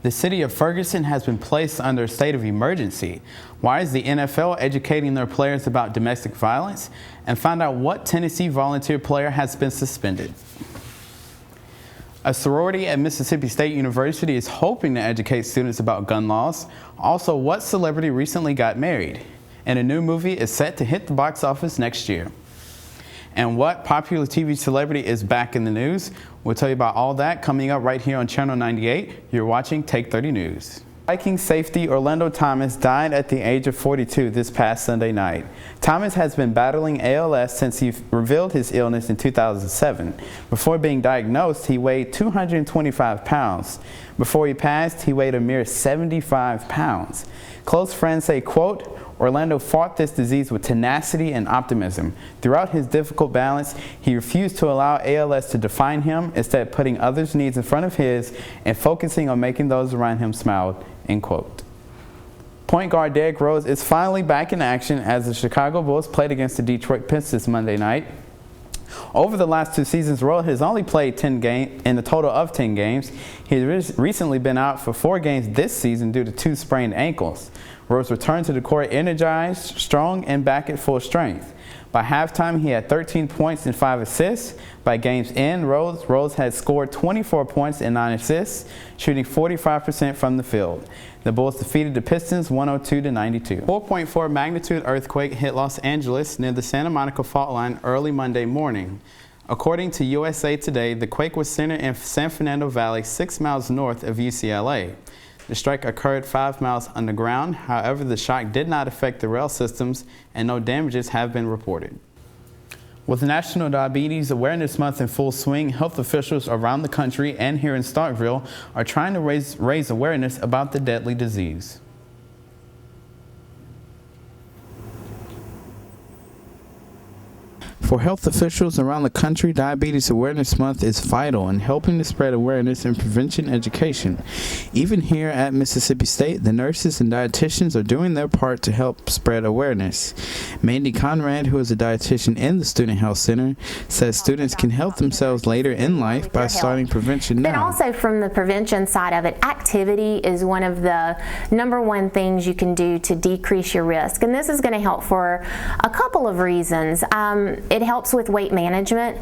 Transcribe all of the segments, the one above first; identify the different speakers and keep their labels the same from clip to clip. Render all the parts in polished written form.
Speaker 1: The city of Ferguson has been placed under a state of emergency. Why is the NFL educating their players about domestic violence? And find out what Tennessee volunteer player has been suspended. A sorority at Mississippi State University is hoping to educate students about gun laws. Also, what celebrity recently got married? And a new movie is set to hit the box office next year. And what popular TV celebrity is back in the news? We'll tell you about all that coming up right here on Channel 98. You're watching Take 30 News. Vikings safety Orlando Thomas died at the age of 42 this past Sunday night. Thomas has been battling ALS since he revealed his illness in 2007. Before being diagnosed, he weighed 225 pounds. Before he passed, he weighed a mere 75 pounds. Close friends say, quote, Orlando fought this disease with tenacity and optimism. Throughout his difficult balance, he refused to allow ALS to define him, instead putting others' needs in front of his and focusing on making those around him smile, end quote. Point guard Derrick Rose is finally back in action as the Chicago Bulls played against the Detroit Pistons Monday night. Over the last 2 seasons, Rose has only played 10 games in a total of 10 games. He's recently been out for 4 games this season due to 2 sprained ankles. Rose returned to the court energized, strong, and back at full strength. By halftime, he had 13 points and 5 assists. By game's end, Rose had scored 24 points and 9 assists, shooting 45% from the field. The Bulls defeated the Pistons 102-92. 4.4 magnitude earthquake hit Los Angeles near the Santa Monica fault line early Monday morning. According to USA Today, the quake was centered in San Fernando Valley, 6 miles north of UCLA. The strike occurred 5 miles underground. However, the shock did not affect the rail systems and no damages have been reported. With National Diabetes Awareness Month in full swing, health officials around the country and here in Starkville are trying to raise awareness about the deadly disease. For health officials around the country, Diabetes Awareness Month is vital in helping to spread awareness and prevention education. Even here at Mississippi State, the nurses and dietitians are doing their part to help spread awareness. Mandy Conrad, who is a dietitian in the Student Health Center, says students can help themselves later in life by starting prevention now.
Speaker 2: And also from the prevention side of it, activity is one of the #1 things you can do to decrease your risk. And this is going to help for a couple of reasons. It helps with weight management,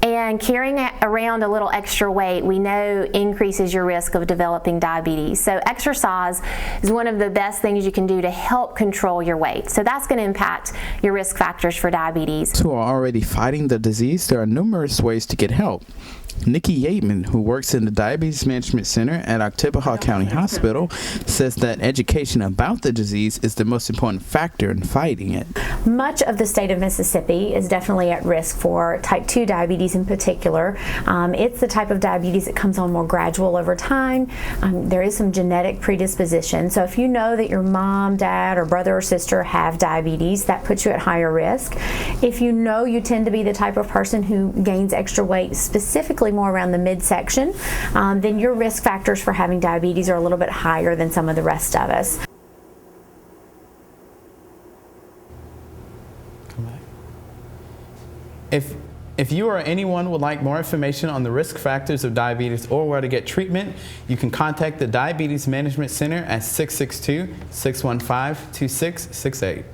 Speaker 2: and carrying around a little extra weight we know increases your risk of developing diabetes. So exercise is one of the best things you can do to help control your weight. So that's going to impact your risk factors for diabetes.
Speaker 1: Who are already fighting the disease, there are numerous ways to get help. Nikki Yateman, who works in the Diabetes Management Center at Oktibbeha County Hospital, says that education about the disease is the most important factor in fighting it.
Speaker 3: Much of the state of Mississippi is definitely at risk for type 2 diabetes in particular. It's the type of diabetes that comes on more gradual over time. There is some genetic predisposition. So if you know that your mom, dad, or brother or sister have diabetes, that puts you at higher risk. If you know you tend to be the type of person who gains extra weight, specifically more around the midsection, then your risk factors for having diabetes are a little bit higher than some of the rest of us.
Speaker 1: Come back. If you or anyone would like more information on the risk factors of diabetes or where to get treatment, you can contact the Diabetes Management Center at 662-615-2668.